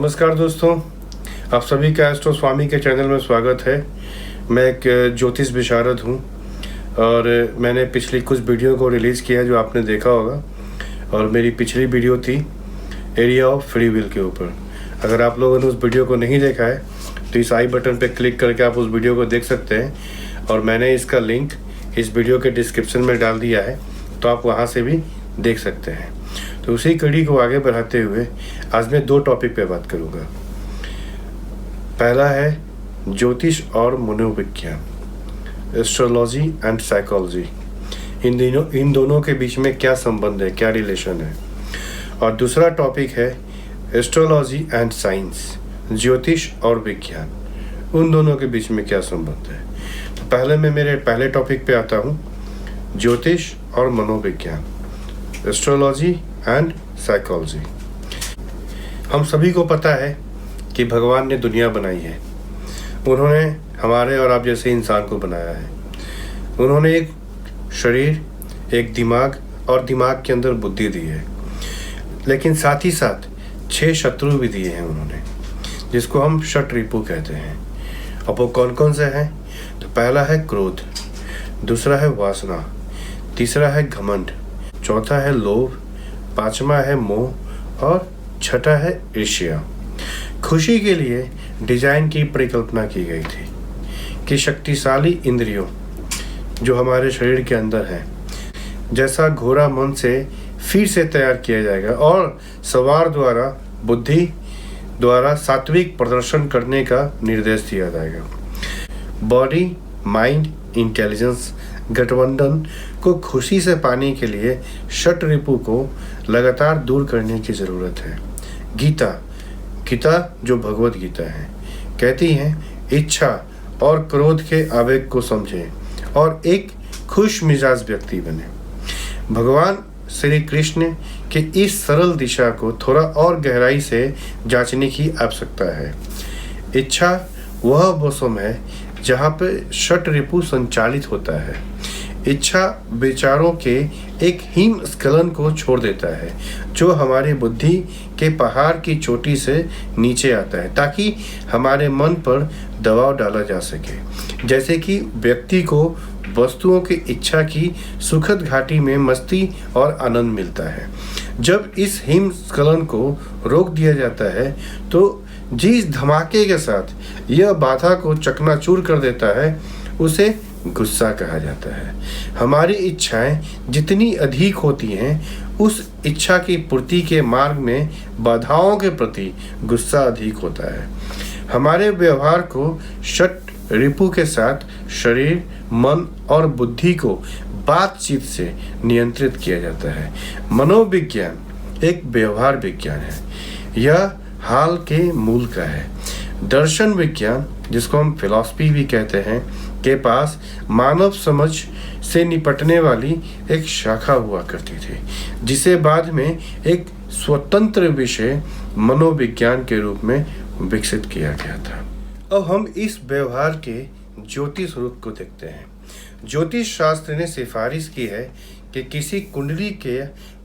नमस्कार दोस्तों, आप सभी का एस्ट्रो स्वामी के चैनल में स्वागत है। मैं एक ज्योतिष विशारद हूँ और मैंने पिछली कुछ वीडियो को रिलीज़ किया है जो आपने देखा होगा। और मेरी पिछली वीडियो थी एरिया ऑफ फ्री विल के ऊपर। अगर आप लोगों ने उस वीडियो को नहीं देखा है तो इस आई बटन पर क्लिक करके आप उस वीडियो को देख सकते हैं और मैंने इसका लिंक इस वीडियो के डिस्क्रिप्शन में डाल दिया है, तो आप वहाँ से भी देख सकते हैं। तो उसी कड़ी को आगे बढ़ाते हुए आज मैं दो टॉपिक पे बात करूँगा। पहला है ज्योतिष और मनोविज्ञान, एस्ट्रोलॉजी एंड साइकोलॉजी। इन दोनों के बीच में क्या संबंध है, क्या रिलेशन है। और दूसरा टॉपिक है एस्ट्रोलॉजी एंड साइंस, ज्योतिष और विज्ञान, उन दोनों के बीच में क्या संबंध है। तो पहले मैं मेरे पहले टॉपिक पे आता हूँ, ज्योतिष और मनोविज्ञान, एस्ट्रोलॉजी एंड साइकोलॉजी। हम सभी को पता है कि भगवान ने दुनिया बनाई है। उन्होंने हमारे और आप जैसे इंसान को बनाया है। उन्होंने एक शरीर, एक दिमाग और दिमाग के अंदर बुद्धि दी है, लेकिन साथ ही साथ 6 शत्रु भी दिए हैं उन्होंने, जिसको हम षट रिपु कहते हैं। अब वो कौन कौन से हैं? तो पहला है क्रोध, दूसरा है वासना, तीसरा है घमंड, चौथा है लोभ, पांचवा है मोह और छठा है ईर्ष्या। खुशी के लिए डिजाइन की परिकल्पना की गई थी कि शक्तिशाली इंद्रियों जो हमारे शरीर के अंदर है, जैसा घोड़ा मन से फिर से तैयार किया जाएगा और सवार द्वारा बुद्धि द्वारा सात्विक प्रदर्शन करने का निर्देश दिया जाएगा। बॉडी माइंड इंटेलिजेंस गठबंधन को खुशी से पाने के लिए षट रिपु को लगातार दूर करने की ज़रूरत है। गीता जो भगवत गीता है, कहती है इच्छा और क्रोध के आवेग को समझें और एक खुश मिजाज व्यक्ति बने। भगवान श्री कृष्ण के इस सरल दिशा को थोड़ा और गहराई से जांचने की आवश्यकता है। इच्छा वह मौसम है जहाँ पे षट रिपु संचालित होता है। इच्छा विचारों के एक हिमस्खलन को छोड़ देता है जो हमारी बुद्धि के पहाड़ की चोटी से नीचे आता है, ताकि हमारे मन पर दबाव डाला जा सके। जैसे कि व्यक्ति को वस्तुओं की इच्छा की सुखद घाटी में मस्ती और आनंद मिलता है। जब इस हिमस्खलन को रोक दिया जाता है तो जिस धमाके के साथ यह बाधा को चकनाचूर कर देता है उसे गुस्सा कहा जाता है। हमारी इच्छाएं जितनी अधिक होती हैं, उस इच्छा की पूर्ति के मार्ग में बाधाओं के प्रति गुस्सा अधिक होता है। हमारे व्यवहार को षट रिपु के साथ शरीर, मन और बुद्धि को बातचीत से नियंत्रित किया जाता है। मनोविज्ञान एक व्यवहार विज्ञान है। यह हाल के मूल का है। दर्शन विज्ञान, जिसको हम फिलॉसफी भी कहते हैं, के पास मानव समझ से निपटने वाली एक शाखा हुआ करती थी, जिसे बाद में एक स्वतंत्र विषय मनोविज्ञान के रूप में विकसित किया गया था। अब हम इस व्यवहार के ज्योतिष रूप को देखते हैं। ज्योतिष शास्त्र ने सिफारिश की है कि किसी कुंडली के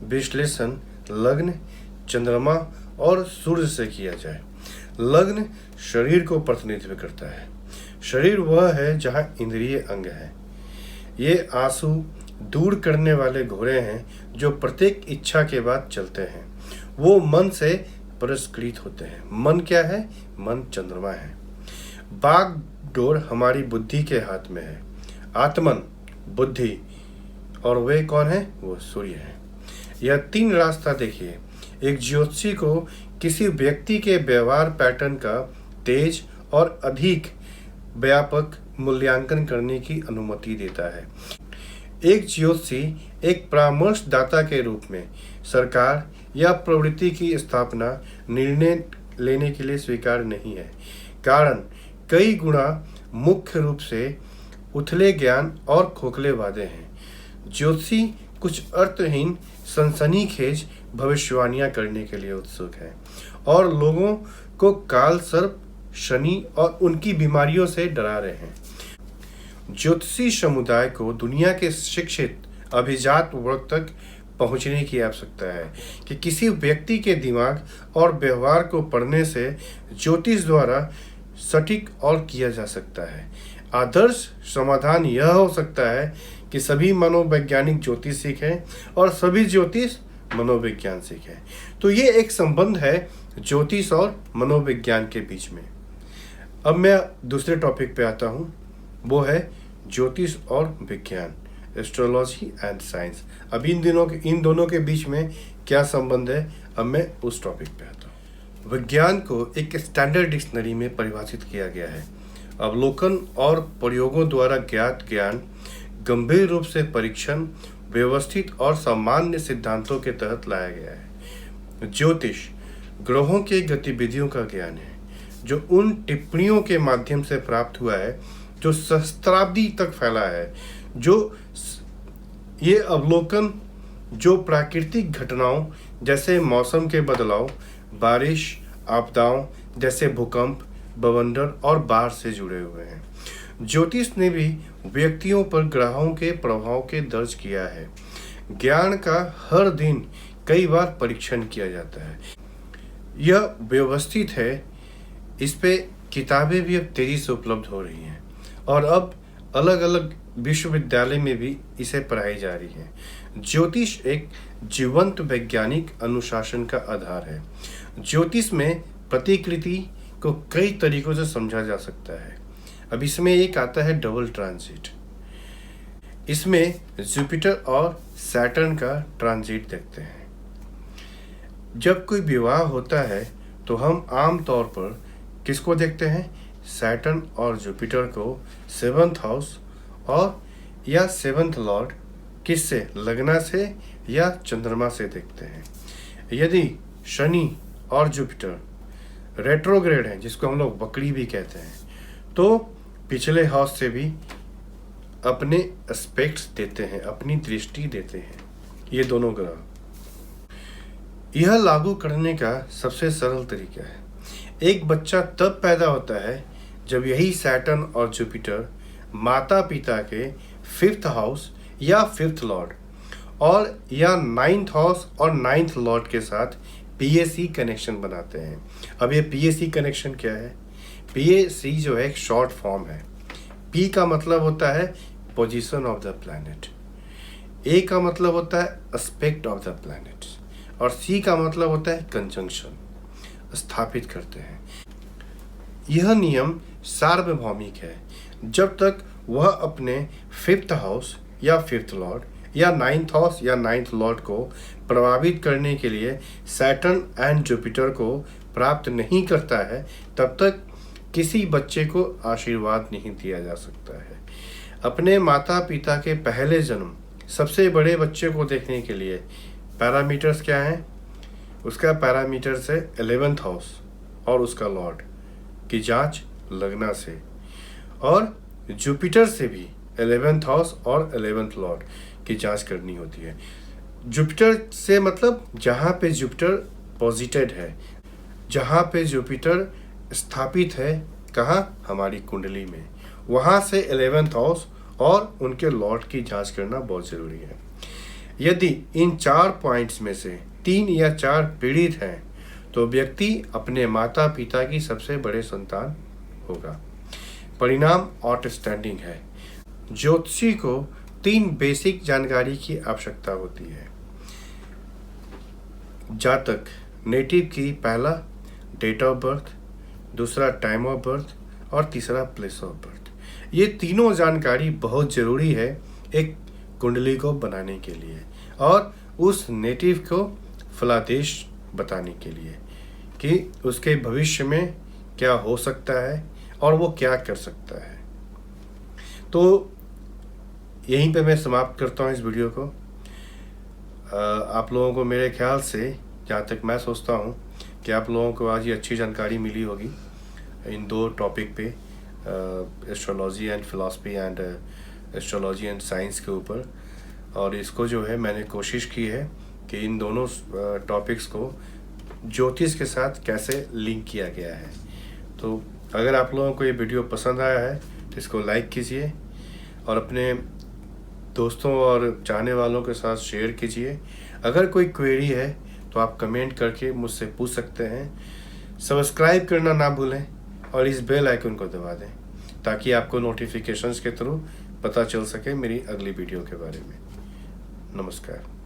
विश्लेषण लग्न, चंद्रमा और सूर्य से किया जाए। लग्न शरीर को प्रतिनिधित्व करता है। शरीर वह है जहाँ इंद्रिय अंग है। ये आंसू दूर करने वाले घोड़े हैं जो प्रत्येक इच्छा के बाद चलते हैं। वो मन से पुरस्कृत होते हैं। मन क्या है? मन चंद्रमा है। बागडोर हमारी बुद्धि के हाथ में है। आत्मन बुद्धि, और वे कौन है? वो सूर्य है। यह 3 रास्ता देखिए। एक ज्योतिषी को किसी व्यक्ति के व्यवहार पैटर्न का तेज और अधिक व्यापक मूल्यांकन करने की अनुमति देता है। एक ज्योतिषी एक परामर्शदाता के रूप में सरकार या प्रवृत्ति की स्थापना निर्णय लेने के लिए स्वीकार नहीं है। कारण कई गुणा मुख्य रूप से उथले ज्ञान और खोखले वादे हैं। ज्योतिषी कुछ अर्थहीन सनसनीखेज भविष्यवाणियां करने के लिए उत्सुक है और लोगों को काल सर्प, शनि और उनकी बीमारियों से डरा रहे हैं। ज्योतिषी समुदाय को दुनिया के शिक्षित अभिजात वर्ग तक पहुंचने की आवश्यकता है कि किसी व्यक्ति के दिमाग और व्यवहार को पढ़ने से ज्योतिष द्वारा सटीक और किया जा सकता है। आदर्श समाधान यह हो सकता है कि सभी मनोवैज्ञानिक ज्योतिष सीखें और सभी ज्योतिष मनोविज्ञान सीखें। तो ये एक संबंध है ज्योतिष और मनोविज्ञान के बीच में। अब मैं दूसरे टॉपिक पे आता हूँ, वो है ज्योतिष और विज्ञान, एस्ट्रोलॉजी एंड साइंस। अब इन दोनों के बीच में क्या संबंध है, अब मैं उस टॉपिक पे आता हूँ। विज्ञान को एक स्टैंडर्ड डिक्शनरी में परिभाषित किया गया है। अवलोकन और प्रयोगों द्वारा ज्ञात ज्ञान गंभीर रूप से परीक्षण, व्यवस्थित और सामान्य सिद्धांतों के तहत लाया गया है। ज्योतिष ग्रहों के गतिविधियों का ज्ञान है जो उन टिप्पणियों के माध्यम से प्राप्त हुआ है जो सहस्त्राब्दी तक फैला है। जो ये अवलोकन जो प्राकृतिक घटनाओं जैसे मौसम के बदलाव, बारिश, आपदाओं जैसे भूकंप, बवंडर और बाढ़ से जुड़े हुए हैं। ज्योतिष ने भी व्यक्तियों पर ग्रहों के प्रभाव के दर्ज किया है। ज्ञान का हर दिन कई बार परीक्षण किया जाता है। यह व्यवस्थित है। इस पे किताबें भी अब तेजी से उपलब्ध हो रही हैं और अब अलग अलग विश्वविद्यालय में भी इसे पढ़ाई जा रही है। ज्योतिष एक जीवंत वैज्ञानिक अनुशासन का आधार है। ज्योतिष में प्रतिकृति को कई तरीकों से समझा जा सकता है। अब इसमें एक आता है डबल ट्रांजिट। इसमें जुपिटर और सैटर्न का ट्रांजिट देखते हैं। जब कोई विवाह होता है तो हम आम तौर पर किसको देखते हैं? सैटर्न और जुपिटर को 7th हाउस और या 7th लॉर्ड किससे, लगना से या चंद्रमा से देखते हैं। यदि शनि और जुपिटर रेट्रोग्रेड हैं, जिसको हम लोग वक्री भी कहते हैं, तो पिछले हाउस से भी अपने एस्पेक्ट्स देते हैं, अपनी दृष्टि देते हैं ये दोनों ग्रह। यह लागू करने का सबसे सरल तरीका है। एक बच्चा तब पैदा होता है जब यही सैटर्न और जुपिटर माता पिता के 5th हाउस या 5th लॉर्ड और या 9th हाउस और 9th लॉर्ड के साथ पीएसी कनेक्शन बनाते हैं। अब ये पीएसी कनेक्शन क्या है? पीएसी जो है एक शॉर्ट फॉर्म है। पी का मतलब होता है पोजीशन ऑफ द प्लैनेट, ए का मतलब होता है एस्पेक्ट ऑफ द प्लैनेट और सी का मतलब होता है कंजंक्शन, स्थापित करते हैं। यह नियम सार्वभौमिक है। जब तक वह अपने 5th हाउस या 5th लॉर्ड या 9th हाउस या 9th लॉर्ड को प्रभावित करने के लिए सैटर्न एंड जुपिटर को प्राप्त नहीं करता है, तब तक किसी बच्चे को आशीर्वाद नहीं दिया जा सकता है। अपने माता पिता के पहले जन्म सबसे बड़े बच्चे को देखने के लिए पैरामीटर्स क्या हैं? उसका पैरामीटर्स है 11th हाउस और उसका लॉर्ड की जांच लगना से, और जुपिटर से भी 11th हाउस और 11th लॉर्ड की जांच करनी होती है। जुपिटर से मतलब जहाँ पे जुपिटर पॉजिटेड है, जहाँ पे जुपिटर स्थापित है, कहाँ? हमारी कुंडली में, वहाँ से 11th हाउस और उनके लॉर्ड की जांच करना बहुत ज़रूरी है। यदि इन 4 पॉइंट्स में से 3 या 4 पीड़ित हैं तो व्यक्ति अपने माता पिता की सबसे बड़े संतान होगा। परिणाम आउटस्टैंडिंग है। ज्योतिषी को 3 बेसिक जानकारी की आवश्यकता होती है। जातक नेटिव की पहला डेट ऑफ बर्थ, दूसरा टाइम ऑफ बर्थ और तीसरा प्लेस ऑफ बर्थ। ये तीनों जानकारी बहुत ज़रूरी है एक कुंडली को बनाने के लिए और उस नेटिव को फलादेश बताने के लिए कि उसके भविष्य में क्या हो सकता है और वो क्या कर सकता है। तो यहीं पे मैं समाप्त करता हूँ इस वीडियो को। आप लोगों को मेरे ख्याल से, जहाँ तक मैं सोचता हूँ कि आप लोगों को आज ये अच्छी जानकारी मिली होगी इन 2 टॉपिक पे, astrology and philosophy and astrology and science के ऊपर। और इसको जो है मैंने कोशिश की है कि इन दोनों टॉपिक्स को ज्योतिष के साथ कैसे लिंक किया गया है। तो अगर आप लोगों को ये वीडियो पसंद आया है तो इसको लाइक कीजिए और अपने दोस्तों और चाहने वालों के साथ शेयर कीजिए। अगर कोई क्वेरी है तो आप कमेंट करके मुझसे पूछ सकते हैं। सब्सक्राइब करना ना भूलें और इस बेल आइकन को दबा दें ताकि आपको नोटिफिकेशंस के थ्रू पता चल सके मेरी अगली वीडियो के बारे में। नमस्कार।